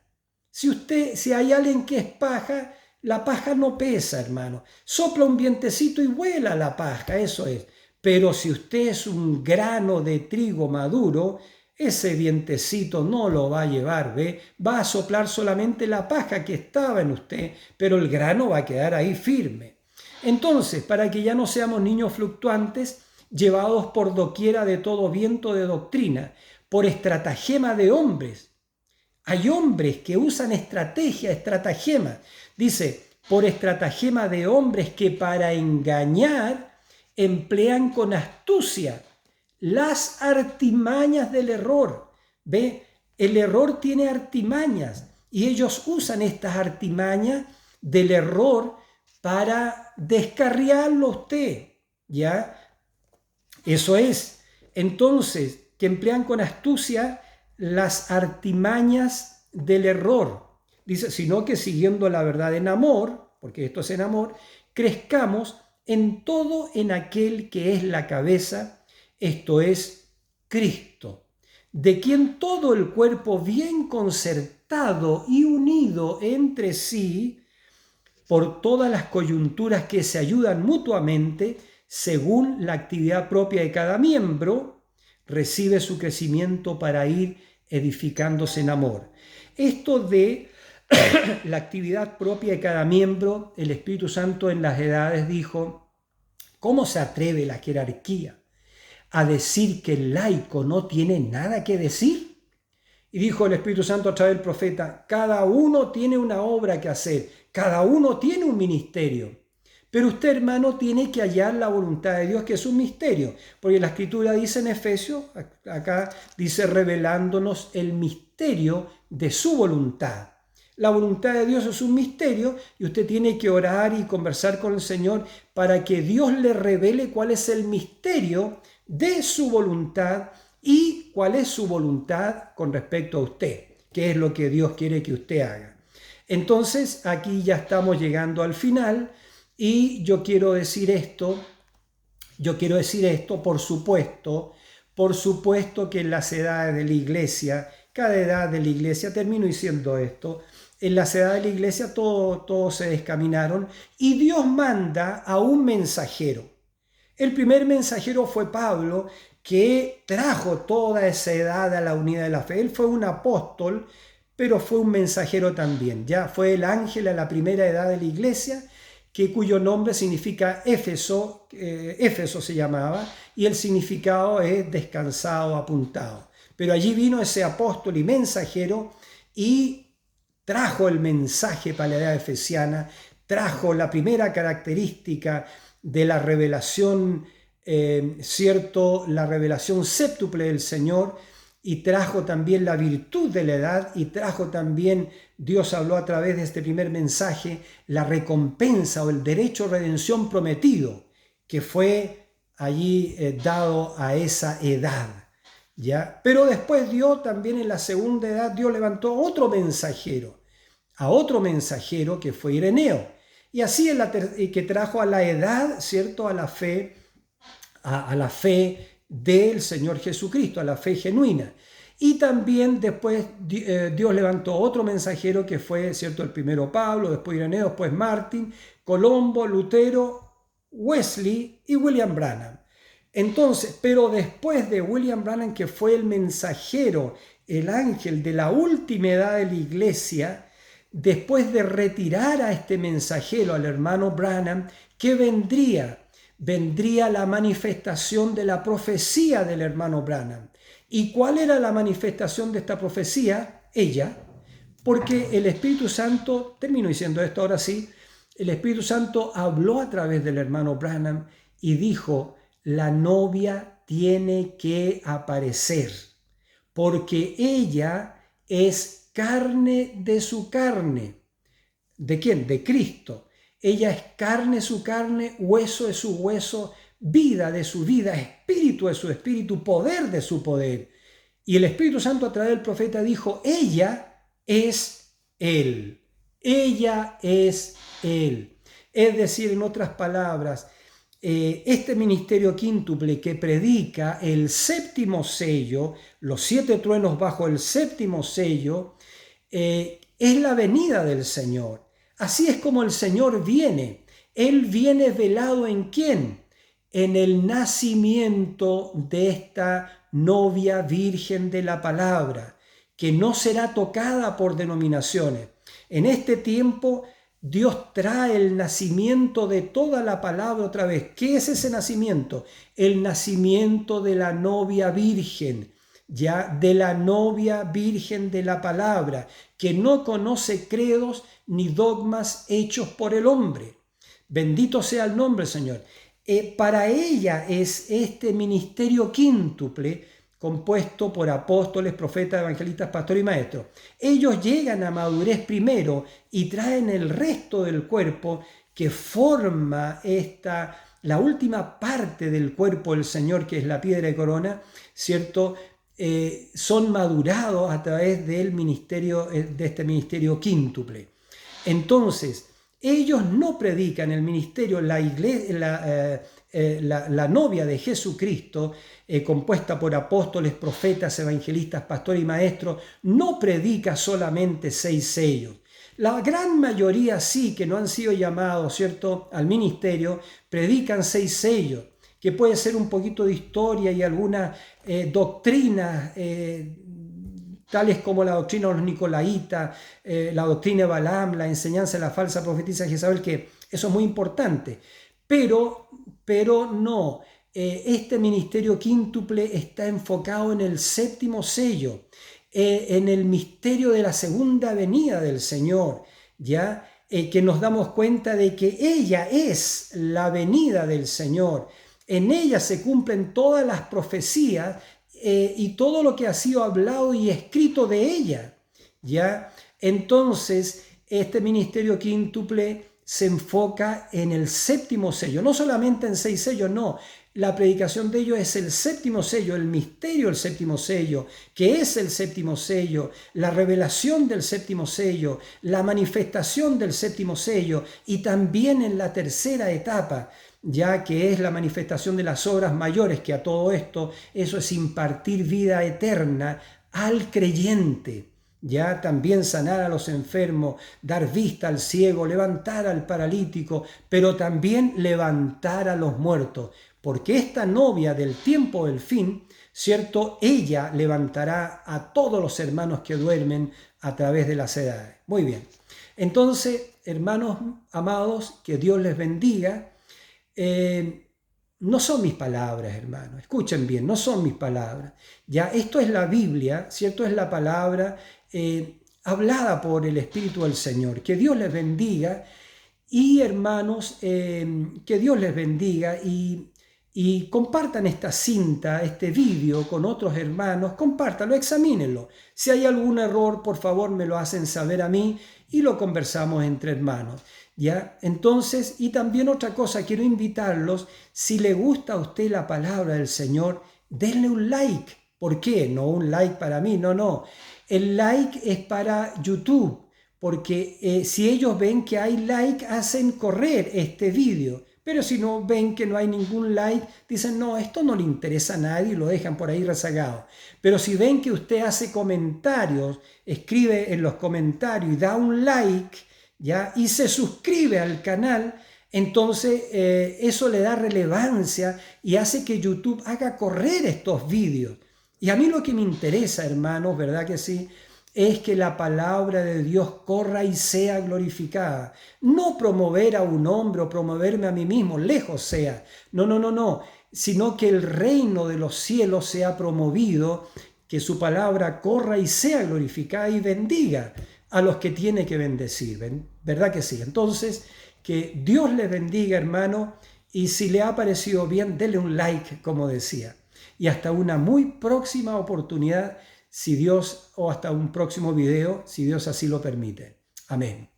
Si hay alguien que es paja, la paja no pesa, hermano. Sopla un vientecito y vuela la paja, eso es. Pero si usted es un grano de trigo maduro, ese vientecito no lo va a llevar, ¿ve? Va a soplar solamente la paja que estaba en usted, pero el grano va a quedar ahí firme. Entonces, para que ya no seamos niños fluctuantes, llevados por doquiera de todo viento de doctrina, por estratagema de hombres. Hay hombres que usan estratagema. Dice, por estratagema de hombres que para engañar emplean con astucia las artimañas del error. ¿Ve? El error tiene artimañas y ellos usan estas artimañas del error para descarriarlo a usted. ¿Ya? Eso es. Entonces, que emplean con astucia las artimañas del error. Dice, sino que siguiendo la verdad en amor, porque esto es en amor, crezcamos en todo en aquel que es la cabeza, esto es Cristo, de quien todo el cuerpo bien concertado y unido entre sí, por todas las coyunturas que se ayudan mutuamente, según la actividad propia de cada miembro, recibe su crecimiento para ir edificándose en amor. Esto de la actividad propia de cada miembro, el Espíritu Santo en las edades dijo, ¿cómo se atreve la jerarquía a decir que el laico no tiene nada que decir? Y dijo el Espíritu Santo a través del profeta, cada uno tiene una obra que hacer, cada uno tiene un ministerio. Pero usted, hermano, tiene que hallar la voluntad de Dios, que es un misterio. Porque la Escritura dice en Efesios, acá dice revelándonos el misterio de su voluntad. La voluntad de Dios es un misterio y usted tiene que orar y conversar con el Señor para que Dios le revele cuál es el misterio de su voluntad y cuál es su voluntad con respecto a usted, qué es lo que Dios quiere que usted haga. Entonces, aquí ya estamos llegando al final. Y yo quiero decir esto, por supuesto que en las edades de la iglesia, cada edad de la iglesia, termino diciendo esto, en las edades de la iglesia todos se descaminaron y Dios manda a un mensajero. El primer mensajero fue Pablo, que trajo toda esa edad a la unidad de la fe. Él fue un apóstol, pero fue un mensajero también. Ya fue el ángel a la primera edad de la iglesia, cuyo nombre significa Éfeso, Éfeso se llamaba, y el significado es descansado, apuntado. Pero allí vino ese apóstol y mensajero y trajo el mensaje para la edad efesiana, trajo la primera característica de la revelación, la revelación séptuple del Señor, y trajo también la virtud de la edad, y trajo también, Dios habló a través de este primer mensaje, la recompensa o el derecho a redención prometido, que fue allí dado a esa edad. ¿Ya? Pero después Dios también en la segunda edad, Dios levantó a otro mensajero que fue Ireneo. Y así que trajo a la edad, ¿cierto? A la fe del Señor Jesucristo, a la fe genuina. Y también después Dios levantó otro mensajero que fue, ¿cierto? El primero Pablo, después Ireneo, después Martín, Colombo, Lutero, Wesley y William Branham. Entonces, pero después de William Branham, que fue el mensajero, el ángel de la última edad de la iglesia, después de retirar a este mensajero, al hermano Branham, ¿qué vendría? vendría la manifestación de la profecía del hermano Branham. ¿Y cuál era la manifestación de esta profecía? Ella, porque el Espíritu Santo, termino diciendo esto ahora sí, el Espíritu Santo habló a través del hermano Branham y dijo, la novia tiene que aparecer, porque ella es carne de su carne. ¿De quién? De Cristo. Ella es carne de su carne, hueso de su hueso, vida de su vida, espíritu de su espíritu, poder de su poder. Y el Espíritu Santo a través del profeta dijo, ella es Él. Ella es Él. Es decir, en otras palabras, este ministerio quíntuple que predica el séptimo sello, los 7 truenos bajo el séptimo sello, es la venida del Señor. Así es como el Señor viene. Él viene velado ¿en quién? En el nacimiento de esta novia virgen de la palabra, que no será tocada por denominaciones. En este tiempo Dios trae el nacimiento de toda la palabra otra vez. ¿Qué es ese nacimiento? El nacimiento de la novia virgen, ya de la novia virgen de la palabra, que no conoce credos ni dogmas hechos por el hombre. Bendito sea el nombre, Señor. Para ella es este ministerio quíntuple compuesto por apóstoles, profetas, evangelistas, pastores y maestros. Ellos llegan a madurez primero y traen el resto del cuerpo que forma la última parte del cuerpo del Señor, que es la piedra de corona, ¿cierto? Son madurados a través del ministerio, de este ministerio quíntuple. Entonces, ellos no predican el ministerio, la novia de Jesucristo, compuesta por apóstoles, profetas, evangelistas, pastores y maestros, no predica solamente 6 sellos. La gran mayoría sí, que no han sido llamados, ¿cierto?, al ministerio, predican 6 sellos, que puede ser un poquito de historia y alguna doctrina, tales como la doctrina de los Nicolaitas, la doctrina de Balaam, la enseñanza de la falsa profetisa Jezabel, que eso es muy importante. Pero no, este ministerio quíntuple está enfocado en el 7º sello, en el misterio de la segunda venida del Señor, ¿ya? Que nos damos cuenta de que ella es la venida del Señor. En ella se cumplen todas las profecías y todo lo que ha sido hablado y escrito de ella, ¿ya? Entonces, este ministerio quíntuple se enfoca en el 7º sello, no solamente en 6 sellos, no. La predicación de ellos es el 7º sello, el misterio del 7º sello, que es el 7º sello, la revelación del 7º sello, la manifestación del 7º sello, y también en la tercera etapa, ya que es la manifestación de las obras mayores, que a todo esto, eso es impartir vida eterna al creyente. Ya también sanar a los enfermos, dar vista al ciego, levantar al paralítico, pero también levantar a los muertos, porque esta novia del tiempo del fin, ¿cierto? Ella levantará a todos los hermanos que duermen a través de las edades. Muy bien. Entonces, hermanos amados, que Dios les bendiga. No son mis palabras, hermanos, escuchen bien, no son mis palabras. Ya esto es la Biblia, ¿cierto? Es la palabra hablada por el Espíritu del Señor. Que Dios les bendiga y, hermanos, que Dios les bendiga y compartan esta cinta, este vídeo con otros hermanos, compártanlo, examínenlo. Si hay algún error, por favor me lo hacen saber a mí y lo conversamos entre hermanos. ¿Ya? Entonces, y también otra cosa, quiero invitarlos, si le gusta a usted la palabra del Señor, denle un like. ¿Por qué? No un like para mí, no. El like es para YouTube, porque si ellos ven que hay like, hacen correr este vídeo. Pero si no ven que no hay ningún like, dicen, no, esto no le interesa a nadie y lo dejan por ahí rezagado. Pero si ven que usted hace comentarios, escribe en los comentarios y da un like, ¿ya? Y se suscribe al canal, entonces eso le da relevancia y hace que YouTube haga correr estos vídeos. Y a mí lo que me interesa, hermanos, ¿verdad que sí? es que la palabra de Dios corra y sea glorificada. No promover a un hombre o promoverme a mí mismo, lejos sea. No, sino que el reino de los cielos sea promovido, que su palabra corra y sea glorificada y bendiga a los que tiene que bendecir. ¿Verdad que sí? Entonces, que Dios les bendiga, hermano, y si le ha parecido bien, dele un like, como decía. Y hasta una muy próxima oportunidad, si Dios, o hasta un próximo video, si Dios así lo permite. Amén.